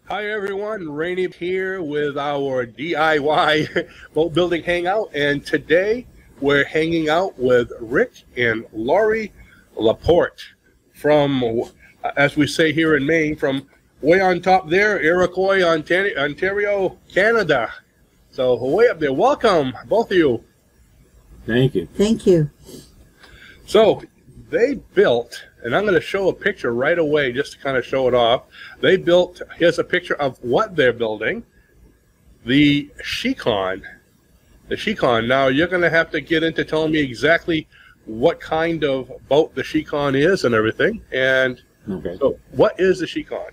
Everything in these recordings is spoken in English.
Hi everyone, Rainy here with our DIY boat building hangout, and today we're hanging out with Rick and Laurie Laporte from, as we say here in Maine, from way on top there, Iroquois, Ontario, Canada. So way up there. Welcome, both of you. Thank you. Thank you. So they built, and I'm going to show a picture right away just to kind of show it off. They built, here's a picture of what they're building, the Shekon. The Shekon. Now you're going to have to get into telling me exactly what kind of boat the Shekon is and everything. And okay. So what is the Shekon?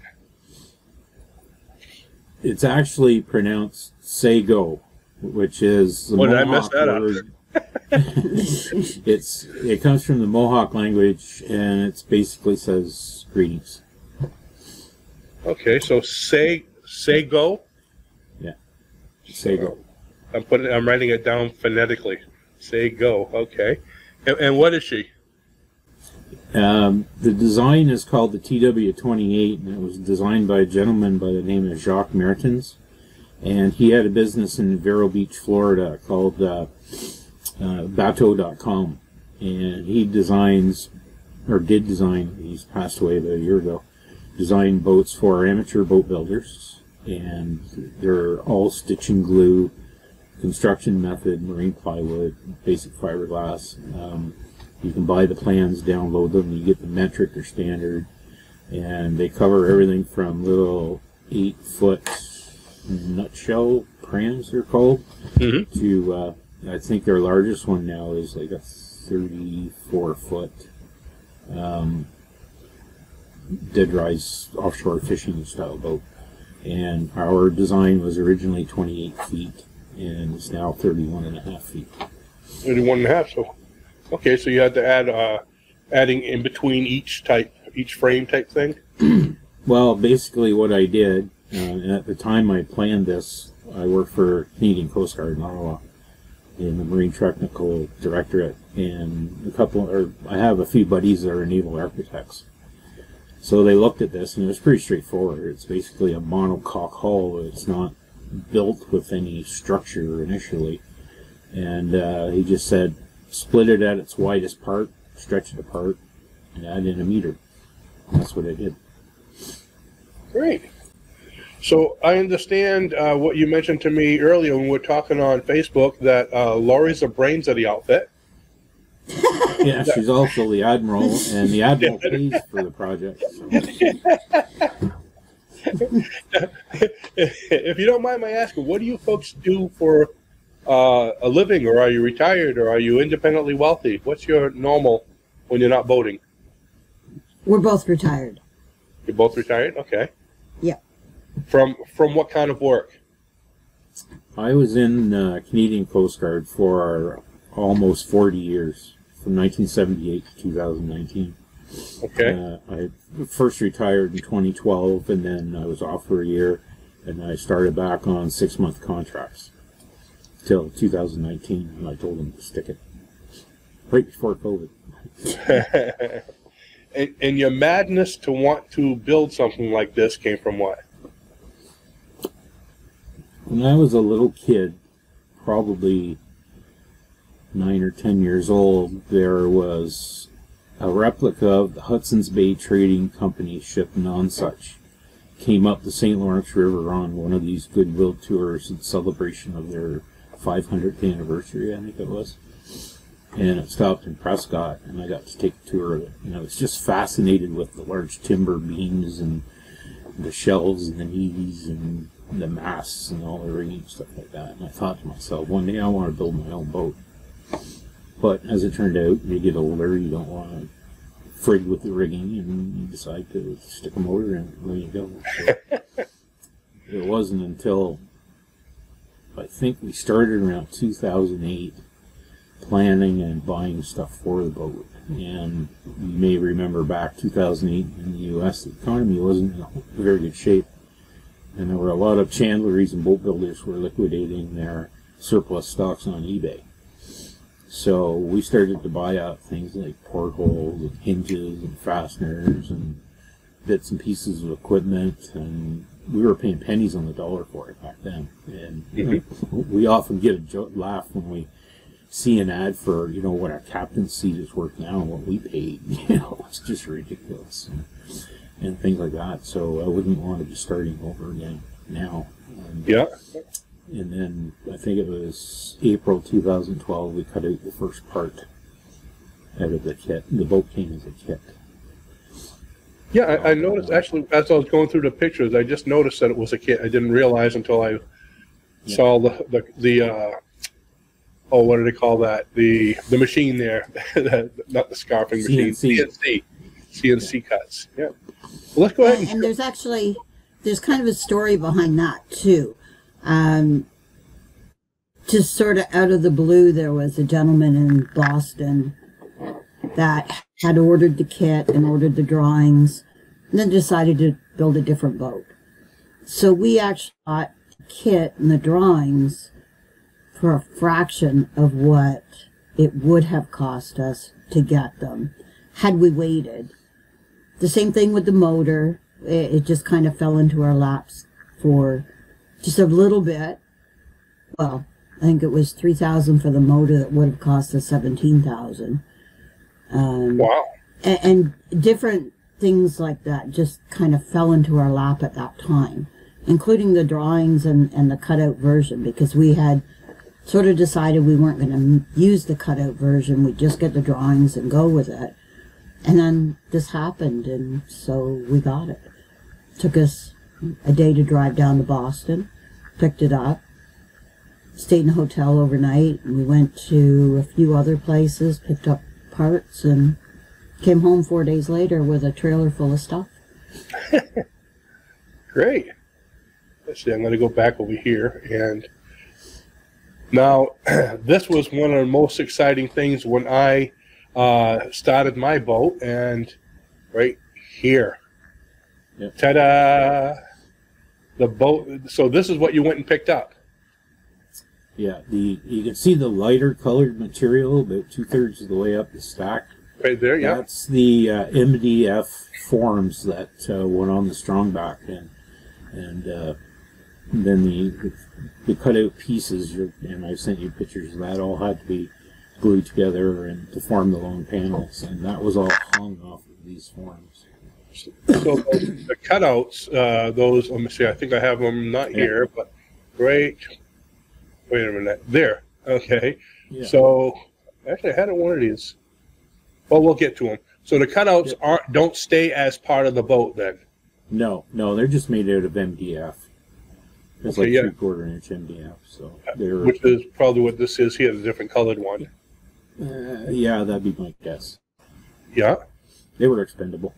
It's actually pronounced Sago, which is the Did I mess that word. It comes from the Mohawk language, and it basically says greetings. Okay, so Sago. Yeah, Sago. I'm writing it down phonetically. Sago. Okay, and what is she? The design is called the TW28, and it was designed by a gentleman by the name of Jacques Mertens, and he had a business in Vero Beach, Florida called Bateau.com, and he designs, or did design, he's passed away about a year ago, designed boats for amateur boat builders, and they're all stitch and glue, construction method, marine plywood, basic fiberglass. You can buy the plans, download them, you get the metric or standard, and they cover everything from little 8-foot nutshell prams, they're called, to I think their largest one now is like a 34-foot dead rise offshore fishing style boat. And our design was originally 28 feet, and it's now 31.5 feet. 31.5. So, okay, so you had to add adding in between each frame type thing. Well, basically what I did, and at the time I planned this, I worked for Canadian Coast Guard in Ottawa, in the Marine Technical Directorate, and I have a few buddies that are naval architects. So they looked at this, and it was pretty straightforward. It's basically a monocoque hull. It's not built with any structure initially. And he just said, split it at its widest part, stretch it apart, and add in a meter. And that's what I did. Great. So I understand what you mentioned to me earlier when we were talking on Facebook, that Laurie's the brains of the outfit. Yeah, she's also the admiral, and the admiral pays for the project. So. If you don't mind my asking, what do you folks do for a living, or are you retired, or are you independently wealthy? What's your normal when you're not boating? We're both retired. You're both retired? Okay. Yeah. From what kind of work? I was in Canadian Coast Guard for almost 40 years, from 1978 to 2019. Okay. I first retired in 2012, and then I was off for a year, and I started back on 6-month contracts till 2019, and I told them to stick it right before COVID. And your madness to want to build something like this came from what? When I was a little kid, probably 9 or 10 years old, there was a replica of the Hudson's Bay Trading Company ship Nonsuch. Came up the St. Lawrence River on one of these goodwill tours in celebration of their 500th anniversary, I think it was. And it stopped in Prescott, and I got to take a tour of it. And I was just fascinated with the large timber beams and the shelves and the knees and the masts and all the rigging and stuff like that. And I thought to myself, one day I want to build my own boat. But as it turned out, you get older, you don't want to frig with the rigging, and you decide to stick a motor in, and there you go. So it wasn't until I think we started around 2008 planning and buying stuff for the boat. And you may remember back 2008 in the U.S., the economy wasn't in very good shape. And there were a lot of chandleries and boat builders who were liquidating their surplus stocks on eBay. So we started to buy out things like portholes and hinges and fasteners and bits and pieces of equipment and we were paying pennies on the dollar for it back then. And we often get a laugh when we see an ad for, you know, what our captain's seat is worth now and what we paid. You know, it's just ridiculous. And things like that. So I wouldn't want to be starting over again now. And, yeah. And then I think it was April 2012 we cut out the first part out of the kit. The boat came as a kit. Yeah, I noticed, actually, as I was going through the pictures, I just noticed that it was a kit. I didn't realize until I saw the oh, what do they call that? The machine there. Not the scarfing machine. CNC cuts. Yeah. Well, let's go ahead. And there's kind of a story behind that, too. Just sort of out of the blue, there was a gentleman in Boston that had ordered the kit and ordered the drawings and then decided to build a different boat. So we actually got the kit and the drawings for a fraction of what it would have cost us to get them had we waited. The same thing with the motor. It just kind of fell into our laps for just a little bit. Well, I think it was $3,000 for the motor that would have cost us $17,000. Wow. And different things like that just kind of fell into our lap at that time, including the drawings and the cutout version, because we had sort of decided we weren't going to use the cutout version. We'd just get the drawings and go with it. And then this happened, and so we got it. Took us a day to drive down to Boston, picked it up, stayed in a hotel overnight, and we went to a few other places, picked up parts, and came home 4 days later with a trailer full of stuff. Great. Let's see, I'm going to go back over here. And now, this was one of the most exciting things when I started my boat, and right here. Yep. Ta-da! The boat. So this is what you went and picked up. Yeah, you can see the lighter colored material about 2/3 of the way up the stack. Right there, yeah. That's the MDF forms that went on the strongback, and then the cutout pieces. And I sent you pictures of that. All had to be glued together and to form the long panels, and that was all hung off of these forms. So the cutouts, those. Let me see. I think I have them not here, but right. Wait a minute. There. Okay. Yeah. So actually, I had one of these. Well, we'll get to them. So the cutouts don't stay as part of the boat then. No, they're just made out of MDF. It's like 3/4 inch MDF. So which is probably what this is here, the different colored one. Yeah, that'd be my guess. Yeah. They were expendable.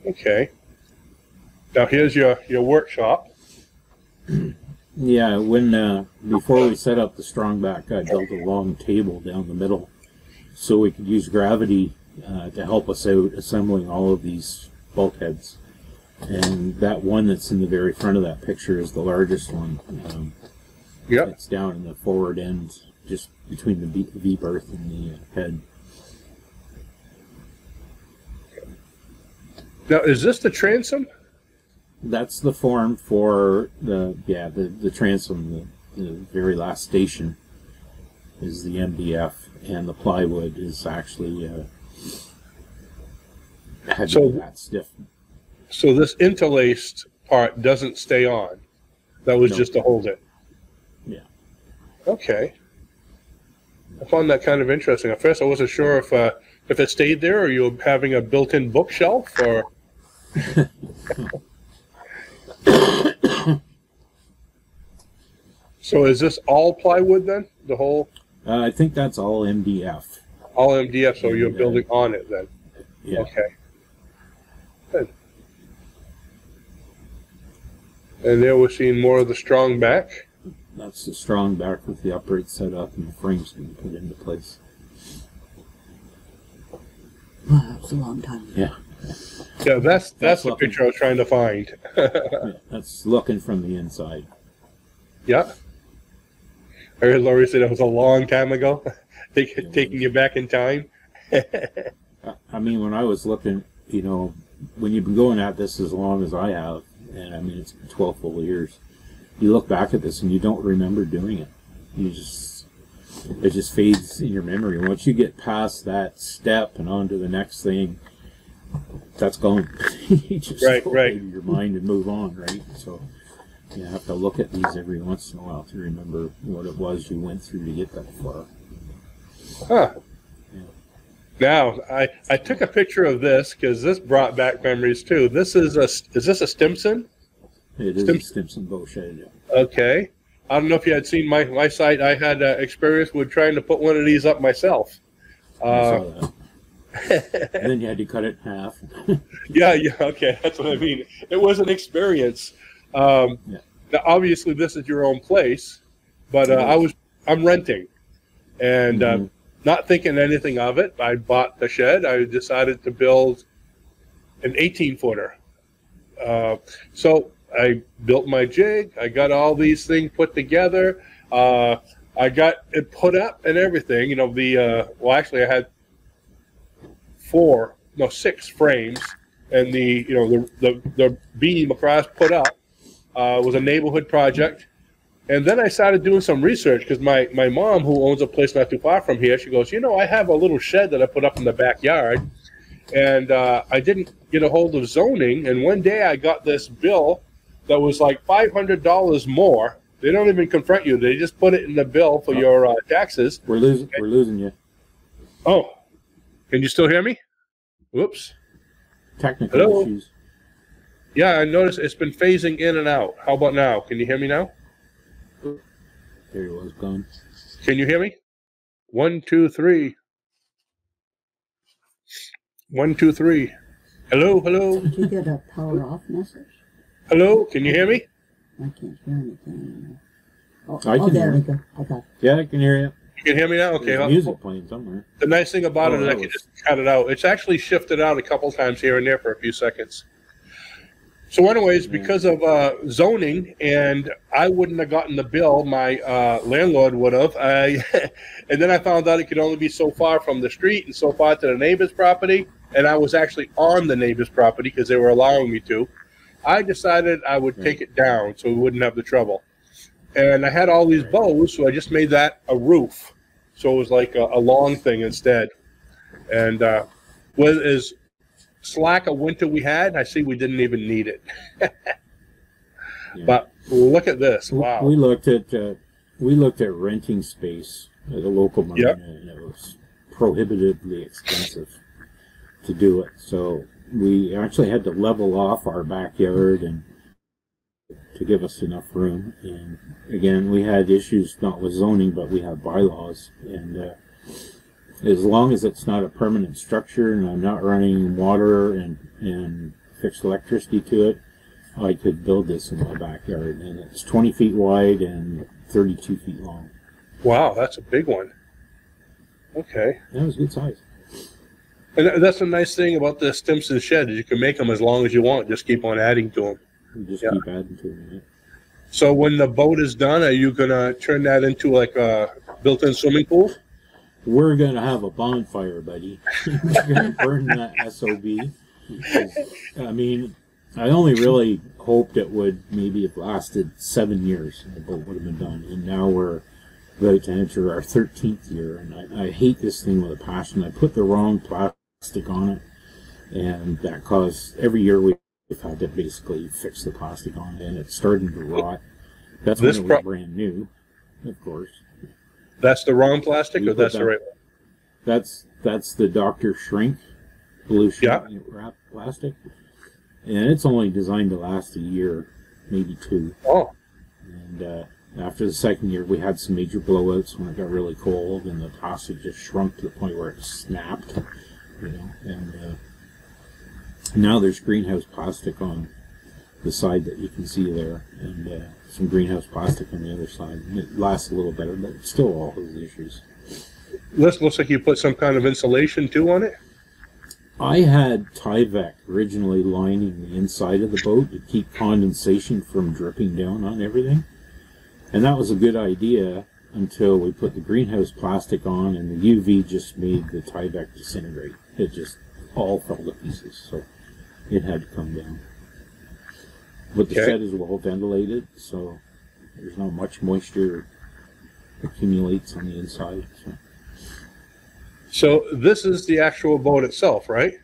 Okay. Now here's your workshop. Yeah, when before we set up the strongback, I built a long table down the middle so we could use gravity to help us out assembling all of these bulkheads. And that one that's in the very front of that picture is the largest one. Yep. It's down in the forward end, just between the V-berth and the head. Now, is this the transom? That's the form for the transom. The very last station is the MDF, and the plywood is actually that stiff. So this interlaced part doesn't stay on. That was just to hold it. Yeah. Okay. I found that kind of interesting. At first, I wasn't sure if it stayed there, or you were having a built-in bookshelf, or. So is this all plywood then? The whole? I think that's all MDF. All MDF, so you're building on it then? Yeah. Okay. Good. And there we're seeing more of the strong back. That's the strong back with the upright set up and the frames being put into place. Well, that was a long time ago. Yeah. Yeah, that's the picture I was trying to find. Yeah, that's looking from the inside. Yeah. I heard Laurie say that was a long time ago, taking you back in time. I mean, when I was looking, when you've been going at this as long as I have, and I mean it's been 12 full years, you look back at this and you don't remember doing it. It just fades in your memory. Once you get past that step and on to the next thing, that's gone. You just right. your mind and move on, right? So you have to look at these every once in a while to remember what it was you went through to get that far. Huh. Yeah. Now, I took a picture of this because this brought back memories too. Is this a Stimson? It is a Stimson bow shed, yeah. Okay. I don't know if you had seen my site. I had experience with trying to put one of these up myself. I saw that. And then you had to cut it in half. yeah, okay, that's what I mean. It was an experience. Now, obviously, this is your own place, but I'm renting, and not thinking anything of it. I bought the shed. I decided to build an 18-footer. So I built my jig. I got all these things put together. I got it put up and everything. You know, well, actually, I had 6 frames, and the beam across put up was a neighborhood project. And then I started doing some research because my mom, who owns a place not too far from here, she goes, I have a little shed that I put up in the backyard, and I didn't get a hold of zoning. And one day I got this bill that was like $500 more. They don't even confront you. They just put it in the bill for your taxes. We're losing you. Oh, can you still hear me? Whoops. Technical issues. Yeah, I noticed it's been phasing in and out. How about now? Can you hear me now? There it was, gone. Can you hear me? 1, 2, 3. 1, 2, 3. Hello? Did you get a power off message? Hello? Can you hear me? I can't hear anything anymore. There we go. I got it. Yeah, I can hear you. You can hear me now? Okay. There's music playing somewhere. The nice thing about it is I can just cut it out. It's actually shifted out a couple times here and there for a few seconds. So anyways, because of zoning, and I wouldn't have gotten the bill, my landlord would have. And then I found out it could only be so far from the street and so far to the neighbor's property. And I was actually on the neighbor's property because they were allowing me to. I decided I would take it down so we wouldn't have the trouble. And I had all these bows, so I just made that a roof. So it was like a long thing instead. And with as slack a winter we had, I see we didn't even need it. But look at this! Wow. We looked at renting space at a local marina, and it was prohibitively expensive to do it. So we actually had to level off our backyard and to give us enough room. And again, we had issues not with zoning, but we have bylaws, and as long as it's not a permanent structure and I'm not running water and fixed electricity to it, I could build this in my backyard. And it's 20 feet wide and 32 feet long. Wow, that's a big one. Okay. That was a good size. And that's the nice thing about the Stimson shed is you can make them as long as you want. Just keep on adding to them. You just keep adding to them. Yeah. So when the boat is done, are you going to turn that into like a built-in swimming pool? We're going to have a bonfire, buddy. We're going to burn that SOB. I mean, I only really hoped it would maybe have lasted 7 years and the boat would have been done. And now we're about to enter our 13th year. And I hate this thing with a passion. I put the wrong plastic on it. And that caused, every year we've had to basically fix the plastic on it. And it's starting to rot. That's when it was brand new, of course. That's the wrong plastic, or that's the right one? That's the Dr. Shrink blue wrap plastic, and it's only designed to last a year, maybe 2. Oh. And after the second year, we had some major blowouts when it got really cold, and the plastic just shrunk to the point where it snapped, And now there's greenhouse plastic on the side that you can see there, and some greenhouse plastic on the other side. And it lasts a little better, but it still all has issues. This looks like you put some kind of insulation too on it. I had Tyvek originally lining the inside of the boat to keep condensation from dripping down on everything, and that was a good idea until we put the greenhouse plastic on, and the UV just made the Tyvek disintegrate. It just all fell to pieces. So it had to come down. But the shed is well ventilated, so there's not much moisture accumulates on the inside. So this is the actual boat itself, right?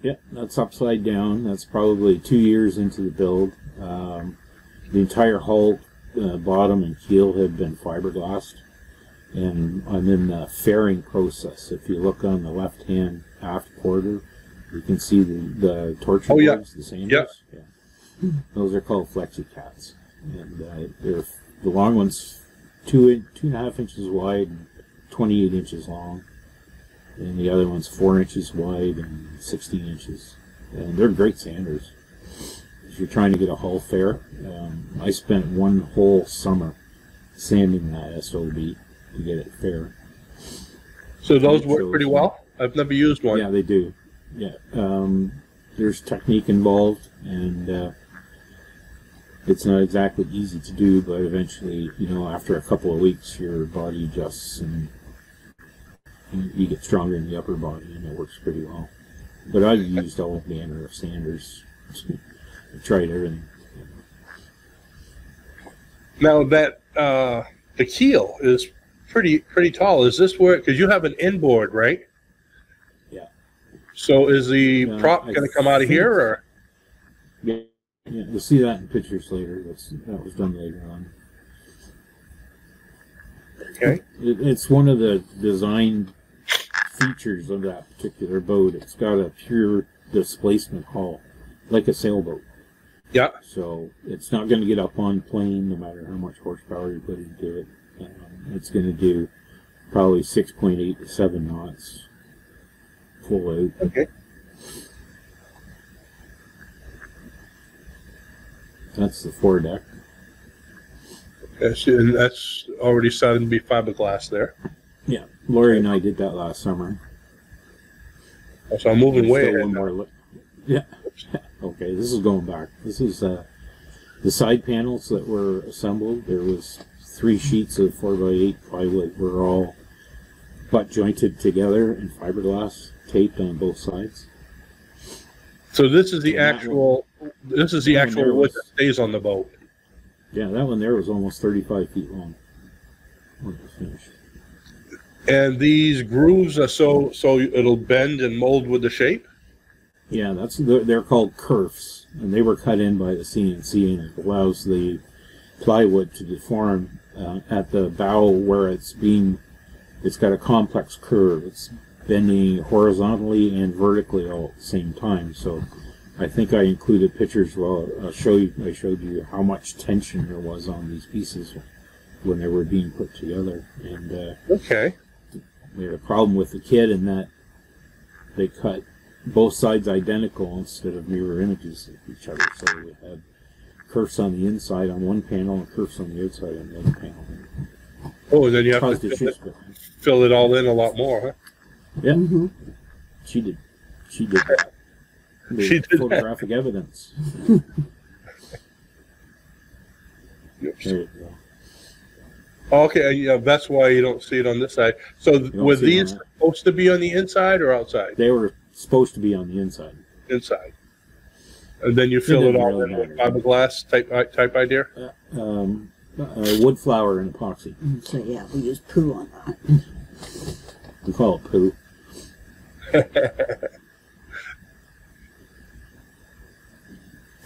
Yeah, that's upside down. That's probably 2 years into the build. The entire hull, bottom and keel have been fiberglassed, and I'm in the fairing process. If you look on the left-hand aft quarter, you can see the torture boards, the sanders. Yeah. Those are called flexi-cats, and they're the long ones, 2.5 inches wide, and 28 inches long, and the other one's 4 inches wide and 16 inches, and they're great sanders. If you're trying to get a hull fair, I spent one whole summer sanding that SOB to get it fair. So those work pretty well? I've never used one. Yeah, they do. Yeah, there's technique involved, and it's not exactly easy to do, but eventually, you know, after a couple of weeks, your body adjusts and you get stronger in the upper body, and it works pretty well. But I've used all manner of sanders. I've tried everything. Now that the keel is pretty tall. Is this where? Because you have an inboard, right? Yeah. So is the prop going to come out of here, or? Yeah, you'll see that in pictures later. That was done later on. Okay. It's one of the design features of that particular boat. It's got a pure displacement hull, like a sailboat. Yeah. So it's not going to get up on plane no matter how much horsepower you put into it. It's going to do probably 6.8 to 7 knots full out. Okay. That's the foredeck. Yes, and that's already starting to be fiberglass there. Yeah, Lori and I did that last summer. So I'm moving way ahead. Yeah. Okay, this is going back. This is the side panels that were assembled. There was 3 sheets of 4x8 plywood were all butt jointed together in fiberglass, taped on both sides. So this is the actual. This is the actual wood that stays on the boat. Yeah, that one there was almost 35 feet long when it was finished. And these grooves are so it'll bend and mold with the shape? Yeah, they're called kerfs, and they were cut in by the CNC, and it allows the plywood to deform at the bow where it's got a complex curve. It's bending horizontally and vertically all at the same time. So I think I included pictures. Well, I showed you how much tension there was on these pieces when they were being put together. And okay, we had a problem with the kit in that they cut both sides identical instead of mirror images of each other. So we had kerfs on the inside on one panel and kerfs on the outside on the other panel. Oh, and then you have to fill it all in a lot more, huh? Yeah, she did that. She did photographic evidence. Yep. There you go. Okay, yeah, that's why you don't see it on this side. So were these supposed to be on the inside or outside? They were supposed to be on the inside. Inside. And then you fill it all in with fiberglass type idea? Wood flour and epoxy. So yeah, we use poo on that. We call it poo.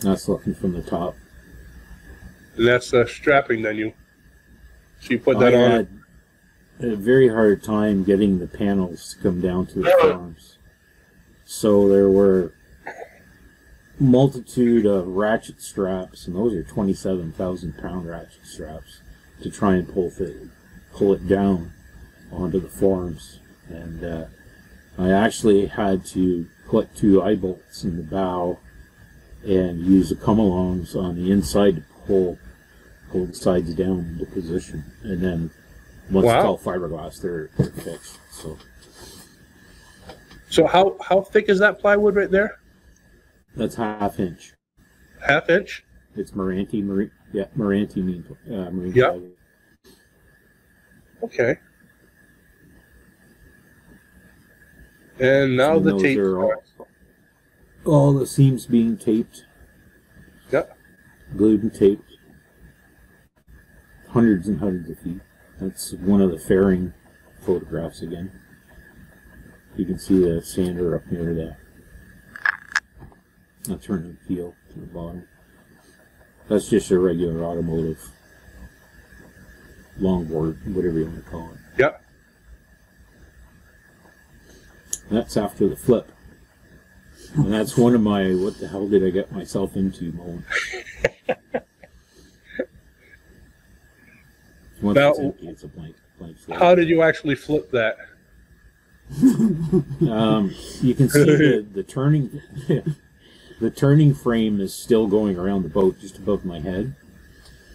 That's looking from the top. And that's the strapping then so you put that on. I had a very hard time getting the panels to come down to the forms. So there were multitude of ratchet straps, and those are 27,000-pound ratchet straps to try and pull it down onto the forms. And I actually had to put 2 eye bolts in the bow and use the come-alongs on the inside to pull the sides down into position. And then once it's all fiberglass, they're fixed. So how thick is that plywood right there? That's 1/2 inch. 1/2 inch? It's Marine marine yeah. plywood. Okay. And now the tape. all the seams being taped. Yeah. Glued and taped. Hundreds and hundreds of feet. That's one of the fairing photographs again. You can see the sander up near the turning keel to the bottom. That's just a regular automotive longboard, whatever you want to call it. Yeah. That's after the flip. And that's one of my, what the hell did I get myself into moments. Once Now, it's empty, it's a blank slate. How did you actually flip that? You can see the turning the turning frame is still going around the boat just above my head.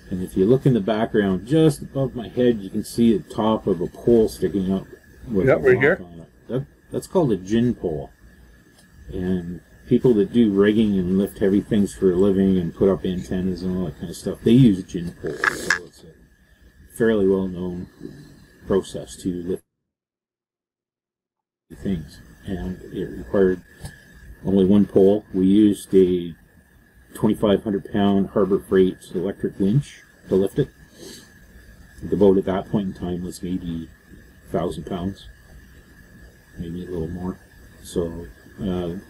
And if you look in the background, just above my head, you can see the top of a pole sticking up with a right lock here. on it. That's called a gin pole. And people that do rigging and lift heavy things for a living and put up antennas and all that kind of stuff, they use gin poles. So it's a fairly well-known process to lift things. And it required only one pole. We used a 2,500-pound Harbor Freight electric winch to lift it. The boat at that point in time was maybe 1,000 pounds, maybe a little more. So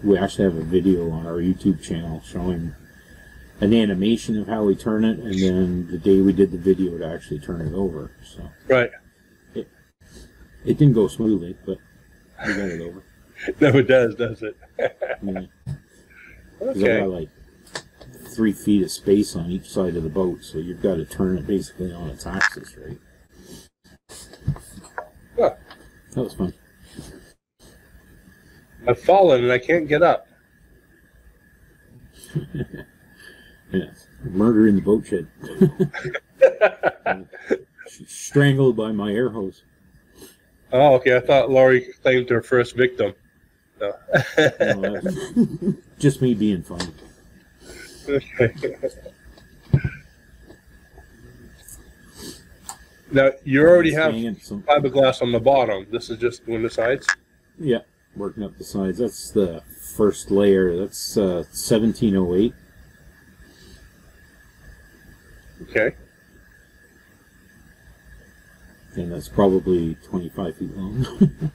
we actually have a video on our YouTube channel showing an animation of how we turn it, and then the day we did the video to actually turn it over. So Right. it didn't go smoothly, but we got it over. No, it does it? Yeah. 'Cause I Okay. got like 3 feet of space on each side of the boat, so you've got to turn it basically on its axis, right? Huh. That was fun. I've fallen and I can't get up. Yeah, murder in the boat shed. Strangled by my air hose. Oh, okay. I thought Laurie claimed her first victim. No. No, that's just me being funny. Okay. Now, you already have Some, fiberglass on the bottom. This is just doing the sides? yeah, working up the sides. That's the first layer. That's 1708. Okay. And that's probably 25 feet long.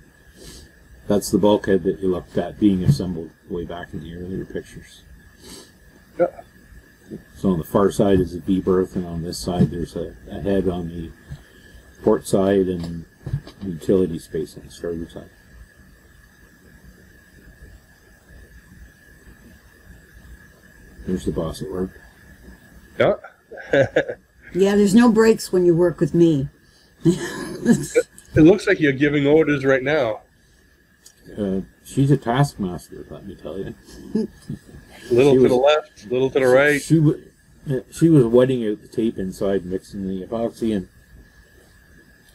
That's the bulkhead that you looked at being assembled way back in the earlier pictures. Yeah. So on the far side is a V-berth, and on this side there's a head on the port side and utility space on the starboard side. There's the boss at work. Yeah. Yeah, there's no breaks when you work with me. It looks like you're giving orders right now. She's a taskmaster, let me tell you. Little to the left, little to the right. She was wetting out the tape inside, mixing the epoxy, and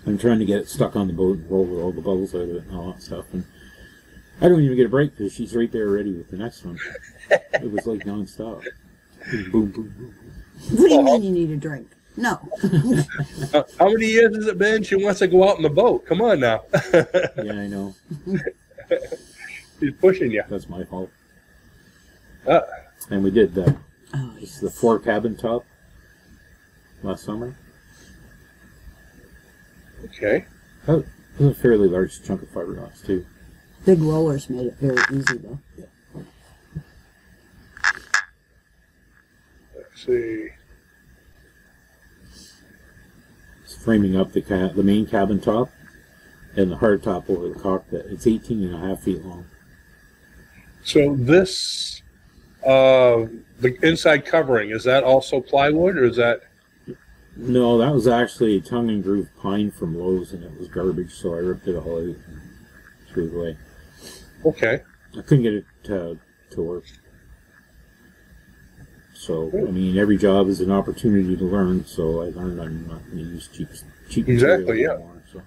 I'm trying to get it stuck on the boat and roll all the bubbles out of it and all that stuff. And I don't even get a break because she's right there ready with the next one. It was like non-stop. Boom, boom, boom. What do you mean you need a drink? No. How many years has it been? She wants to go out in the boat. Come on now. Yeah, I know. She's pushing you. That's my fault. Uh, And we did the Oh, yes. the 4 cabin top last summer. okay. That was a fairly large chunk of fiberglass too. Big rollers made it very easy, though. Let's see. It's framing up the main cabin top and the hard top over the cockpit. It's 18.5 feet long. So this, the inside covering, is that also plywood or is that? No, that was actually a tongue and groove pine from Lowe's, and it was garbage, so I ripped it all out and threw it away. Okay. I couldn't get it to work. So, I mean, every job is an opportunity to learn, so I learned I'm not going to use cheap Exactly, material yeah. anymore. So.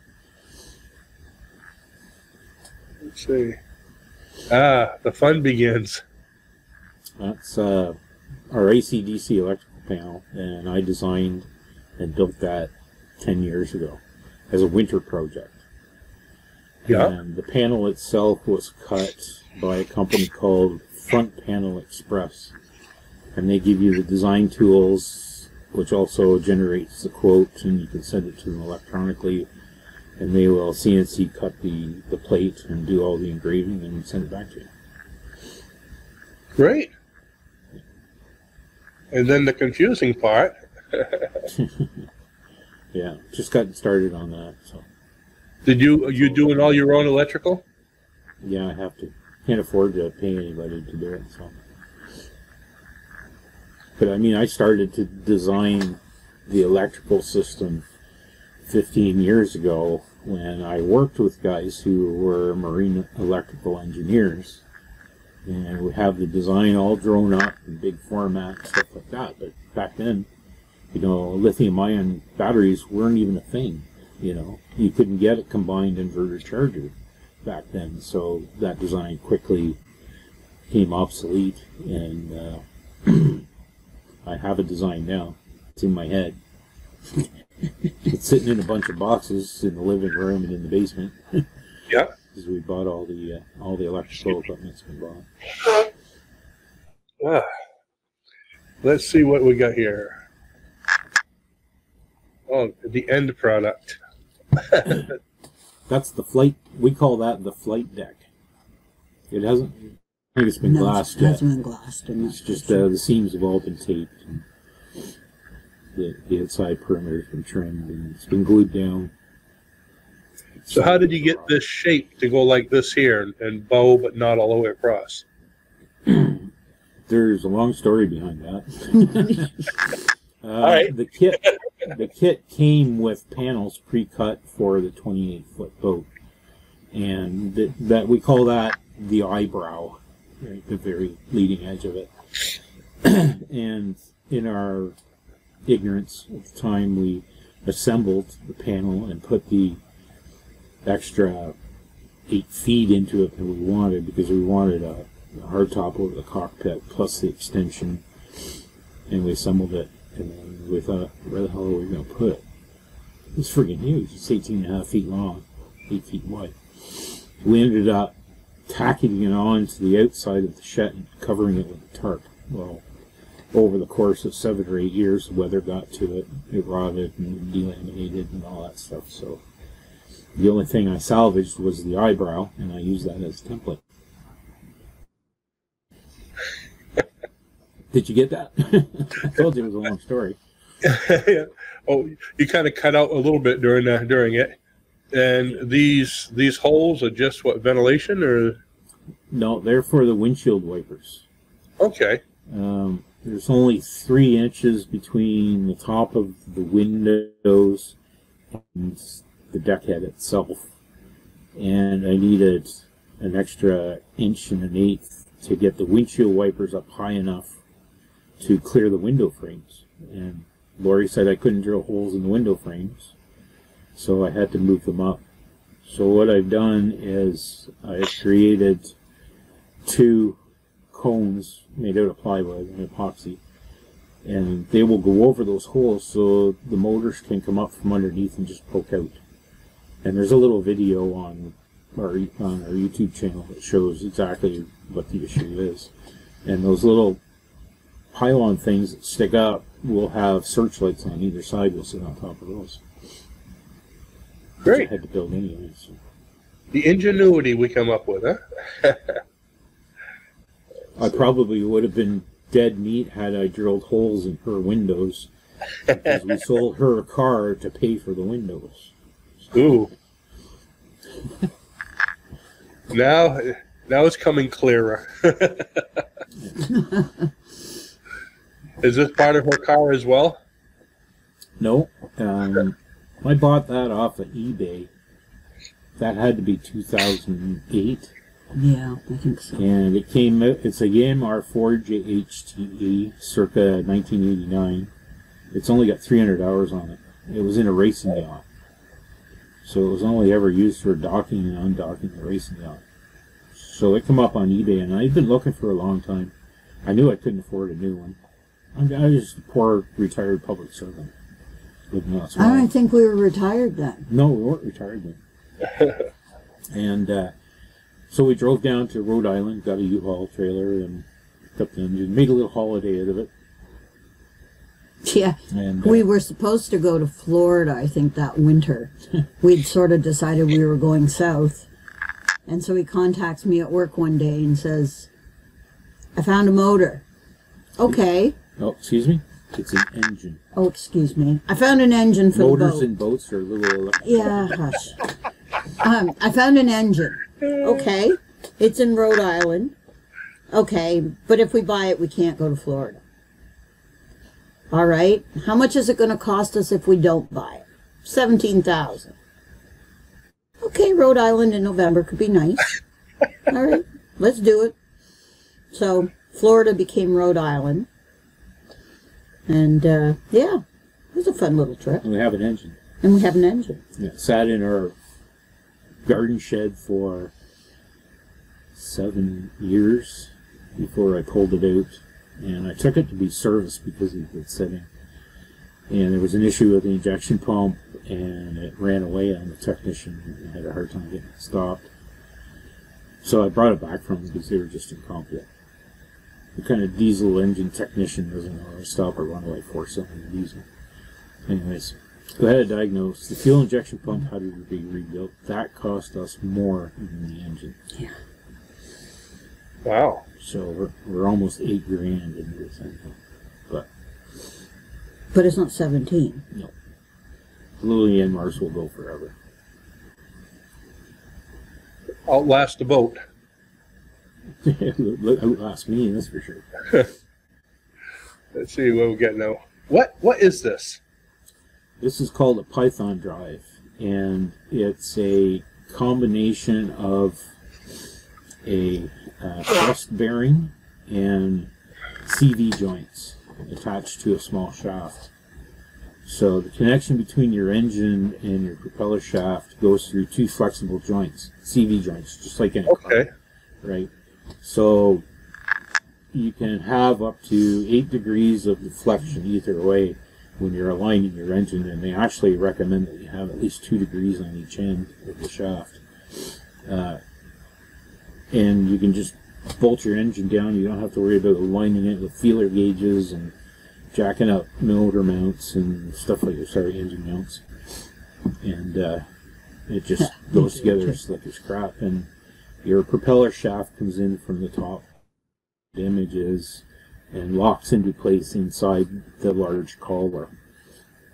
Let's see. Ah, the fun begins. That's our AC/DC electrical panel, and I designed and built that 10 years ago as a winter project. Yeah. And the panel itself was cut by a company called Front Panel Express. And they give you the design tools, which also generates the quote, and you can send it to them electronically. And they will CNC cut the plate and do all the engraving and send it back to you. Great. And then the confusing part. Yeah, just got started on that. So. Are you doing all your own electrical? Yeah, I have to. Can't afford to pay anybody to do it. So. But I mean, I started to design the electrical system 15 years ago when I worked with guys who were marine electrical engineers. And we have the design all drawn up in big format, stuff like that. But back then, you know, lithium-ion batteries weren't even a thing. You know, you couldn't get a combined inverter charger back then. So that design quickly became obsolete. And I have a design now. It's in my head. It's sitting in a bunch of boxes in the living room and in the basement. Yeah. Because we bought all the electrical equipment's been bought. Let's see what we got here. Oh, the end product. That's the flight. We call that the flight deck. It hasn't. I think it's been glassed yet. It hasn't been glassed. It's just the seams have all been taped. And the outside perimeter has been trimmed and it's been glued down. So how did you get this shape to go like this here and bow, but not all the way across? There's a long story behind that. All right. The kit came with panels pre-cut for the 28-foot boat, and that we call that the eyebrow, right, the very leading edge of it. And in our ignorance at the time, we assembled the panel and put the extra 8 feet into it that we wanted, because we wanted a hardtop over the cockpit plus the extension, and we assembled it, and then we thought, where the hell are we going to put it? It's freaking huge. It's 18.5 feet long, 8 feet wide. We ended up tacking it on to the outside of the shed and covering it with a tarp. Well, over the course of 7 or 8 years, the weather got to it, it rotted and delaminated and all that stuff, so the only thing I salvaged was the eyebrow, and I used that as a template. Did you get that? I told you it was a long story. Yeah. Oh, you kind of cut out a little bit during it. And these holes are just what, ventilation or? No, they're for the windshield wipers. Okay. There's only 3 inches between the top of the windows and the deck head itself, and I needed an extra 1.1 inches to get the windshield wipers up high enough to clear the window frames. And Lori said I couldn't drill holes in the window frames, so I had to move them up. So what I've done is I created 2 cones made out of plywood and epoxy, and they will go over those holes so the motors can come up from underneath and just poke out. And there's a little video on our YouTube channel that shows exactly what the issue is. And those little pylon things that stick up will have searchlights on either side. We'll sit on top of those. Great. I had to build anyway. So. The ingenuity we come up with, huh? I probably would have been dead meat had I drilled holes in her windows, because we sold her a car to pay for the windows. Ooh. Now it's coming clearer. Is this part of her car as well? No. I bought that off of eBay. That had to be 2008. Yeah, I think so. And it came out, it's a Yanmar 4JHTE circa 1989. It's only got 300 hours on it. It was in a racing yacht. So it was only ever used for docking and undocking the racing yacht. So it came up on eBay, and I've been looking for a long time. I knew I couldn't afford a new one. I was just a poor retired public servant. I don't think we were retired then. No, we weren't retired then. And So we drove down to Rhode Island, got a U-Haul trailer, and picked up the engine, made a little holiday out of it. Yeah, And, we were supposed to go to Florida, I think, that winter. We'd sort of decided we were going south. And so he contacts me at work one day and says, I found a motor. Okay. Oh, excuse me? It's an engine. Oh, excuse me. I found an engine for Motors the boat. and boats are a little... Yeah, hush. I found an engine. Okay. It's in Rhode Island. Okay, but if we buy it, we can't go to Florida. All right. How much is it going to cost us if we don't buy it? $17,000. Okay, Rhode Island in November could be nice. All right, let's do it. So Florida became Rhode Island. And, yeah, it was a fun little trip. And we have an engine. And we have an engine. Yeah, it sat in our garden shed for 7 years before I pulled it out. And I took it to be serviced because it was sitting. And there was an issue with the injection pump, and it ran away on the technician and had a hard time getting it stopped. So I brought it back from them because they were just incompetent. The kind of diesel engine technician doesn't know how to stop a runaway four-cylinder diesel. Anyways, so I had to diagnose. The fuel injection pump had to be rebuilt. That cost us more than the engine. Yeah. Wow. So we're almost $8 grand into this engine. But it's not 17. No. Lily and Mars will go forever. Outlast the boat. Outlast me, that's for sure. Let's see what we get now. What is this? This is called a Python drive, and it's a combination of a thrust bearing and CV joints attached to a small shaft. So the connection between your engine and your propeller shaft goes through two flexible joints, CV joints, just like in a car, right? So you can have up to 8 degrees of deflection either way when you're aligning your engine, and they actually recommend that you have at least 2 degrees on each end of the shaft. And you can just bolt your engine down. You don't have to worry about aligning it with feeler gauges and jacking up motor mounts and stuff like that. Sorry, engine mounts. And it just goes together slick as crap. And your propeller shaft comes in from the top the image is and locks into place inside the large collar.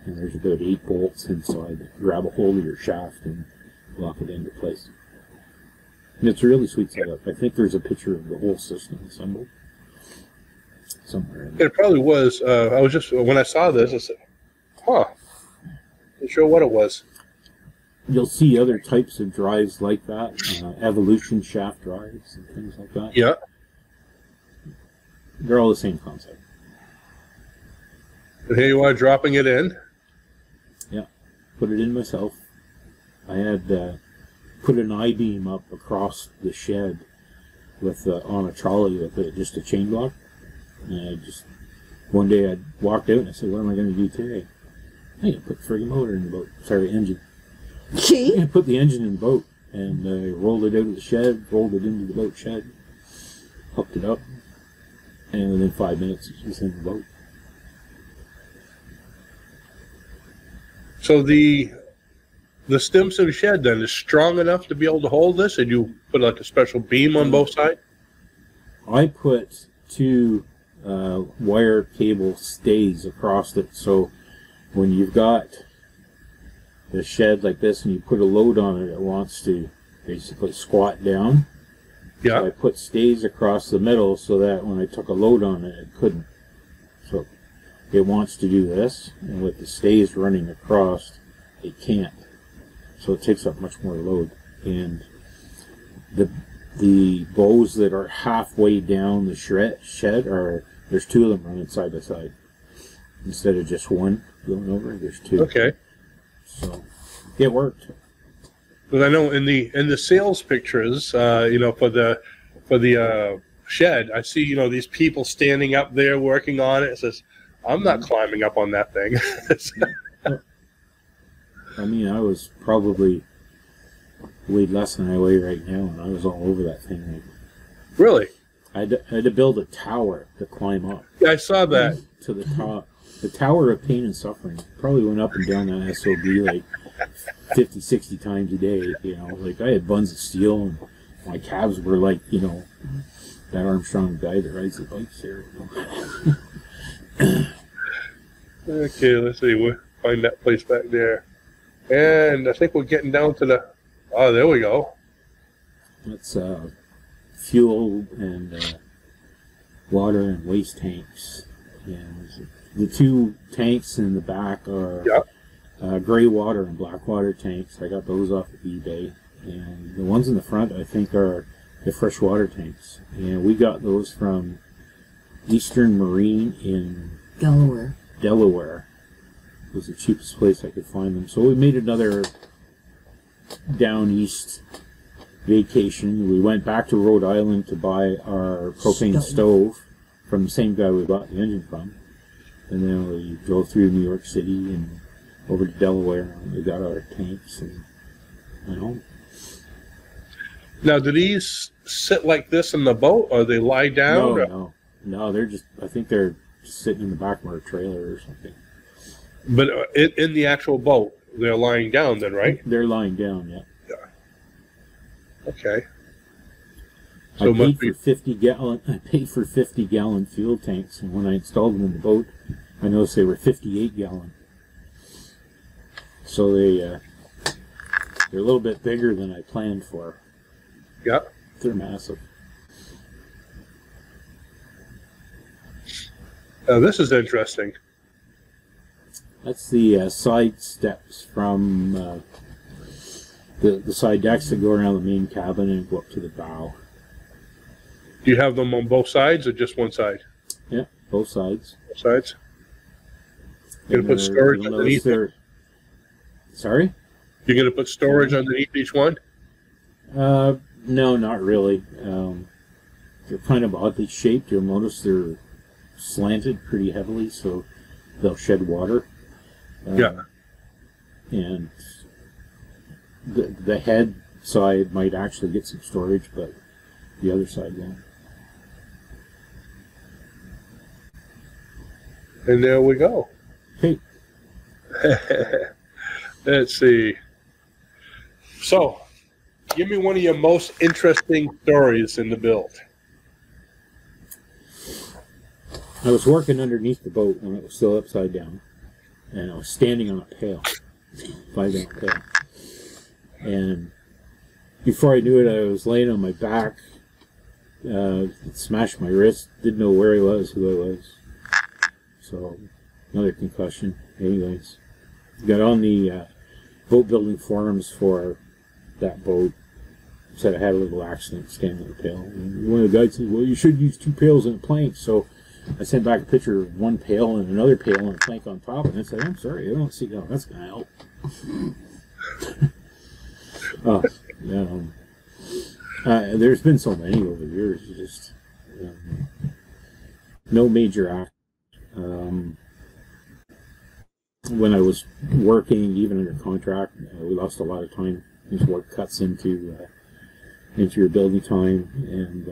And there's about 8 bolts inside. Grab a hold of your shaft and lock it into place. And it's a really sweet setup. I think there's a picture of the whole system assembled somewhere in there. It probably was. I was just, when I saw this, I said, huh. Not sure what it was. You'll see other types of drives like that, evolution shaft drives and things like that. Yeah. They're all the same concept. And here you are dropping it in. Yeah. Put it in myself. I had put an I-beam up across the shed with on a trolley with just a chain block. And I just, one day I walked out and I said, what am I going to do today? I'm going to put the friggin' motor in the boat. Sorry, engine. Gee. I put the engine in the boat and rolled it out of the shed, rolled it into the boat shed, hooked it up, and within 5 minutes it was in the boat. So the Stimson shed then is strong enough to be able to hold this, and you put like a special beam on both sides? I put 2 wire cable stays across it, so when you've got the shed like this and you put a load on it, it wants to basically squat down. Yeah. So I put stays across the middle so that when I took a load on it, it couldn't. So it wants to do this, and with the stays running across, it can't. So it takes up much more load. And the bows that are halfway down the shed are, there's 2 of them running side by side. Instead of just one going over, there's 2. Okay. So it worked. Because I know in the sales pictures, you know, for the shed, I see, you know, these people standing up there working on it. It says, I'm not climbing up on that thing. I mean, I was probably weighed less than I weigh right now, and I was all over that thing. Like, Really? I had to build a tower to climb up. Yeah, I saw that. To the top. The Tower of Pain and Suffering. Probably went up and down that SOB like 50, 60 times a day. You know, like I had buns of steel, and my calves were like, you know, that Armstrong guy that rides the bikes there. You know? Okay, let's see. We'll find that place back there. And I think we're getting down to the... Oh, there we go. That's fuel and water and waste tanks. And the two tanks in the back are gray water and black water tanks. I got those off of eBay. And the ones in the front, I think, are the freshwater tanks. And we got those from Eastern Marine in Delaware. It was the cheapest place I could find them. So we made another down east vacation. We went back to Rhode Island to buy our propane stove from the same guy we bought the engine from. And then we drove through New York City and over to Delaware, and we got our tanks and went home. Now, do these sit like this in the boat, or they lie down? No, they're just, I think they're just sitting in the back of our trailer or something. But in the actual boat, they're lying down then, right? They're lying down, yeah. Okay. So I paid for 50-gallon fuel tanks, and when I installed them in the boat, I noticed they were 58-gallon. So they're a little bit bigger than I planned for. Yeah. They're massive. Now this is interesting. That's the side steps from the side decks that go around the main cabin and go up to the bow. Do you have them on both sides or just one side? Yeah, both sides. Both sides. You're going to put storage underneath it? Sorry? You're going to put storage underneath each one? No, not really. They're kind of oddly shaped. You'll notice they're slanted pretty heavily, so they'll shed water. Yeah. And the head side might actually get some storage, but the other side won't. And there we go. Hey. Let's see. So, give me one of your most interesting stories in the build. I was working underneath the boat when it was still upside down, and I was standing on a pail, 5-gallon pail. And before I knew it, I was laying on my back, it smashed my wrist, didn't know where I was, who I was. So, another concussion. Anyways, got on the boat building forums for that boat. Said I had a little accident standing on the pail. And one of the guys said, well, you should use 2 pails and a plank. So I sent back a picture of 1 pail and another pail and a plank on top. And I said, I'm sorry, I don't see how that's going to help. Oh, yeah. There's been so many over the years. Just no major act. When I was working, even under contract, we lost a lot of time. This work cuts into your building time, and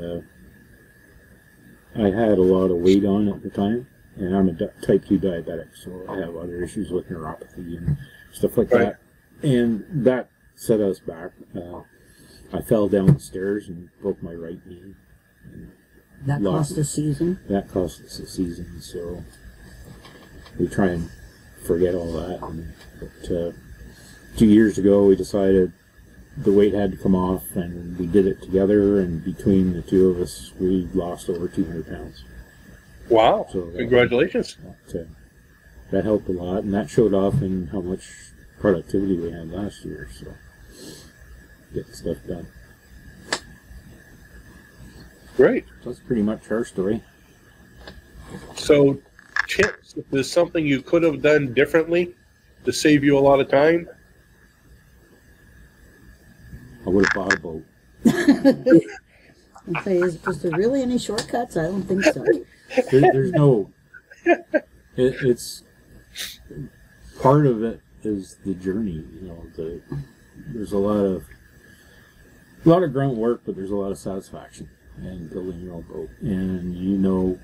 I had a lot of weight on at the time, and I'm a type 2 diabetic, so I have other issues with neuropathy and stuff like that, and that set us back. I fell down the stairs and broke my right knee. That cost a season? That cost us a season, so we try and forget all that. But 2 years ago, we decided the weight had to come off, and we did it together, and between the two of us, we lost over 200 pounds. Wow. So congratulations. That helped a lot, and that showed off in how much productivity we had last year, so getting stuff done. Great. So that's pretty much our story. So, tips, if there's something you could have done differently to save you a lot of time? I would have bought a boat. Is there really any shortcuts? I don't think so. There's no... It's... Part of it is the journey, you know. There's a lot of a lot of grunt work, but there's a lot of satisfaction in building your own boat. And you know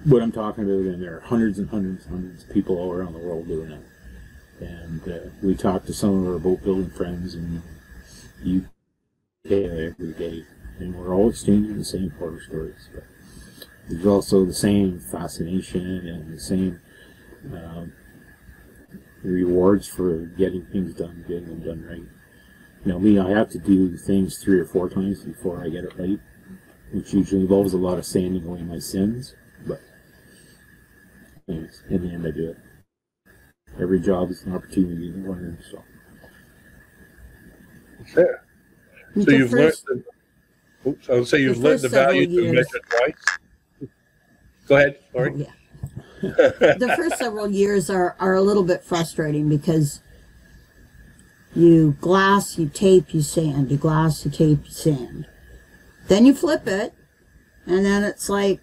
what I'm talking about, and there are hundreds and hundreds and hundreds of people all around the world doing it. And we talk to some of our boat building friends, and you pay every day, and we're all exchanging the same horror stories. But there's also the same fascination and the same rewards for getting things done, getting them done right. You know, me, I have to do things 3 or 4 times before I get it right, which usually involves a lot of sanding away my sins. But anyways, in the end, I do it. Every job is an opportunity to learn. So. Yeah. So you've learned. Oops, I would say you've learned the value to measure twice. Go ahead, Laurie. Oh, yeah. The first several years are a little bit frustrating because you glass, you tape, you sand. You glass, you tape, you sand. Then you flip it, and then it's like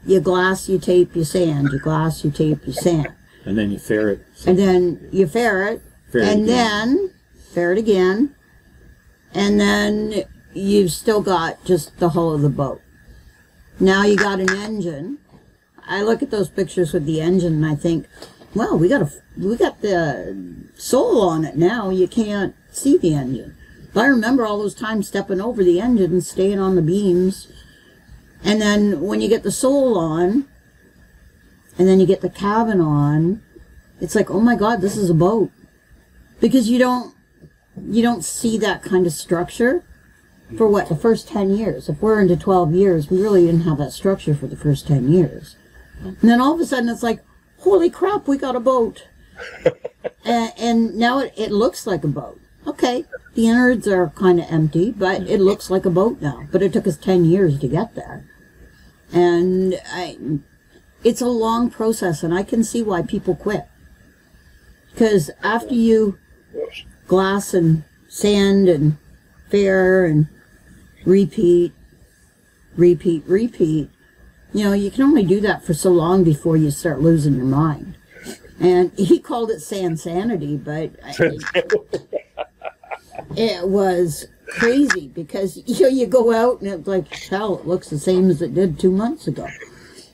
you glass, you tape, you sand. You glass, you tape, you sand. And then you ferret. And then you ferret, and then ferret again, and then you've still got just the hull of the boat. Now you got an engine. I look at those pictures with the engine and I think, well, we got the soul on it now. You can't see the engine. But I remember all those times stepping over the engine and staying on the beams. And then when you get the soul on, and then you get the cabin on, it's like, oh my God, this is a boat. Because you don't see that kind of structure for what, the first 10 years. If we're into 12 years, we really didn't have that structure for the first 10 years. And then all of a sudden it's like, holy crap, we got a boat. and now it looks like a boat. Okay, the innards are kind of empty, but it looks like a boat now. But it took us 10 years to get there. And it's a long process, and I can see why people quit. Because after you glass and sand and fair and repeat, you know, you can only do that for so long before you start losing your mind. And he called it sand sanity, but it was crazy because you go out and it's like, hell, it looks the same as it did 2 months ago.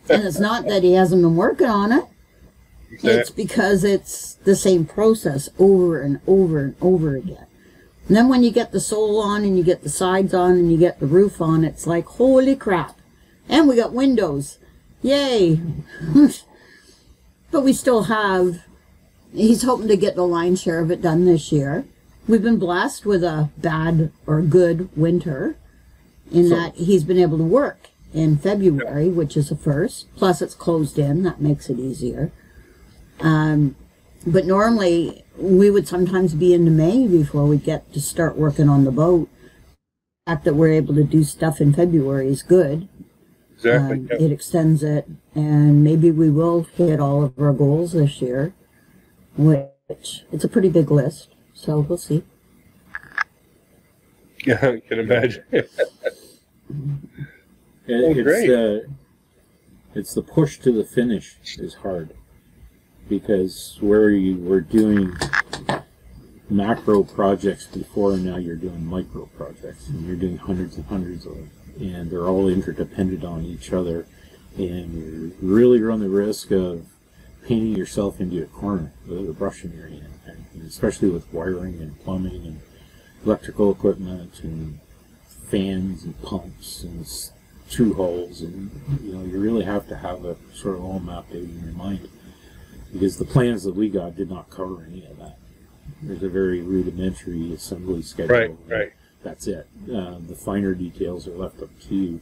And it's not that he hasn't been working on it. It's because it's the same process over and over and over again. And then when you get the sole on and you get the sides on and you get the roof on, it's like, holy crap. And we got windows. Yay. But we still have, he's hoping to get the lion's share of it done this year. We've been blessed with a bad or good winter in that he's been able to work in February, which is a first. Plus it's closed in. That makes it easier. But normally we would sometimes be into May before we get to start working on the boat. The fact that we're able to do stuff in February is good. Exactly. It extends it, and maybe we will hit all of our goals this year, which it's a pretty big list, so we'll see. Yeah, I can imagine. It's the push to the finish is hard, because where you were doing macro projects before, and now you're doing micro projects, and you're doing hundreds and hundreds of them. And they're all interdependent on each other, and you really run the risk of painting yourself into a corner with a brush in your hand, and especially with wiring and plumbing and electrical equipment and fans and pumps and through holes, and you really have to have it sort of all mapped out in your mind, because the plans that we got did not cover any of that. There's a very rudimentary assembly schedule. Right. That's it. The finer details are left up to you,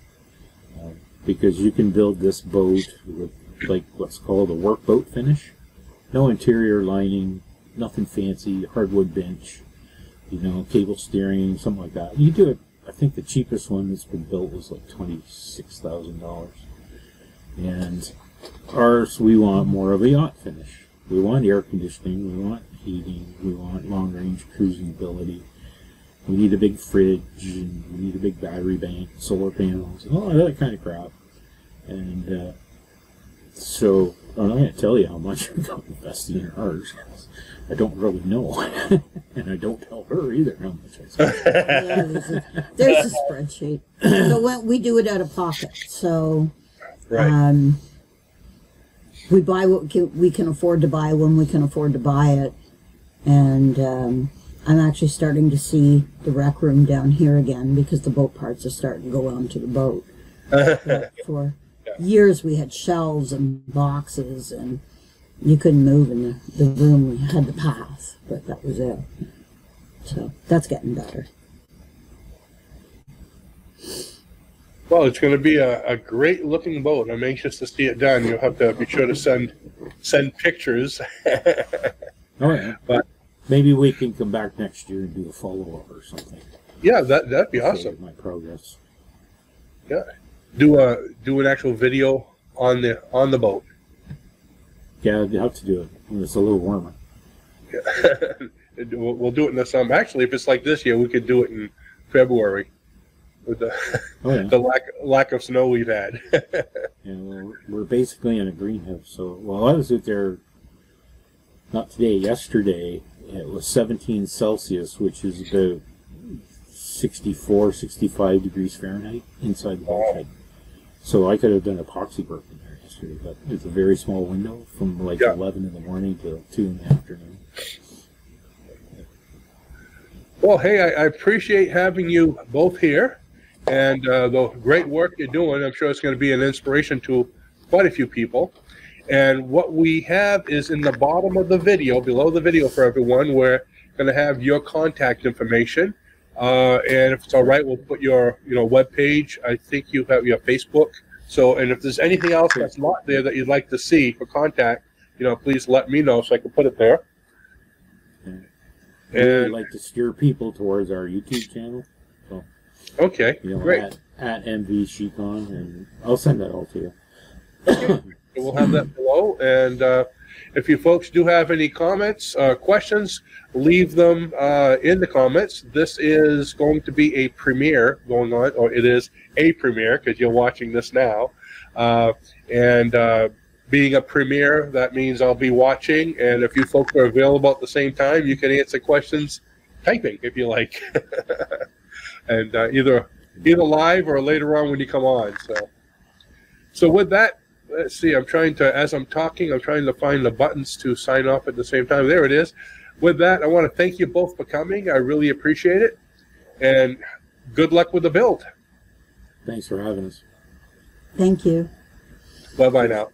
because you can build this boat with like what's called a workboat finish. No interior lining, nothing fancy, hardwood bench, cable steering, something like that. You do it. I think the cheapest one that's been built was like $26,000. And ours, we want more of a yacht finish. We want air conditioning, we want heating, we want long-range cruising ability. We need a big fridge, and we need a big battery bank, solar panels, and all that kind of crap. And So I'm not going to tell you how much I'm investing in ours. I don't really know, and I don't tell her either how much I spend. Yeah, there's a spreadsheet. So when we do it out of pocket, so Right. we buy what we can afford to buy when we can afford to buy it, and I'm actually starting to see the rec room down here again because the boat parts are starting to go onto the boat. For years we had shelves and boxes, and you couldn't move in the room. We had the path, but that was it. So that's getting better. Well, it's going to be a great looking boat. I'm anxious to see it done. You'll have to be sure to send pictures. Oh yeah. But maybe we can come back next year and do a follow-up or something. Yeah, that'd be awesome. My progress. Yeah. Do an actual video on the boat. Yeah, I'd have to do it when it's a little warmer. Yeah. We'll do it in the summer. Actually, if it's like this year, we could do it in February with the the lack of snow we've had. Yeah, we're basically in a greenhouse. So while I was out there, not today, yesterday, it was 17 Celsius, which is about 64, 65 degrees Fahrenheit inside the bulkhead. So I could have done epoxy work in there yesterday, but it's a very small window from like 11 in the morning to 2 in the afternoon. Well, hey, I appreciate having you both here, and the great work you're doing. I'm sure it's going to be an inspiration to quite a few people. And what we have is in the bottom of the video, below the video for everyone, we're going to have your contact information. And if it's all right, we'll put your web page. I think you have your Facebook. So, and if there's anything else that's not there that you'd like to see for contact, please let me know so I can put it there. And I'd like to steer people towards our YouTube channel. So, okay, great. At MV Shekon, and I'll send that all to you. Okay. We'll have that below. And if you folks do have any comments, questions, leave them in the comments. This is going to be a premiere going on, or it is a premiere because you're watching this now. Being a premiere, that means I'll be watching, and if you folks are available at the same time, you can answer questions typing if you like. And either live or later on when you come on. So with that, let's see, as I'm talking, I'm trying to find the buttons to sign off at the same time. There it is. With that, I want to thank you both for coming. I really appreciate it. And good luck with the build. Thanks for having us. Thank you. Bye-bye now.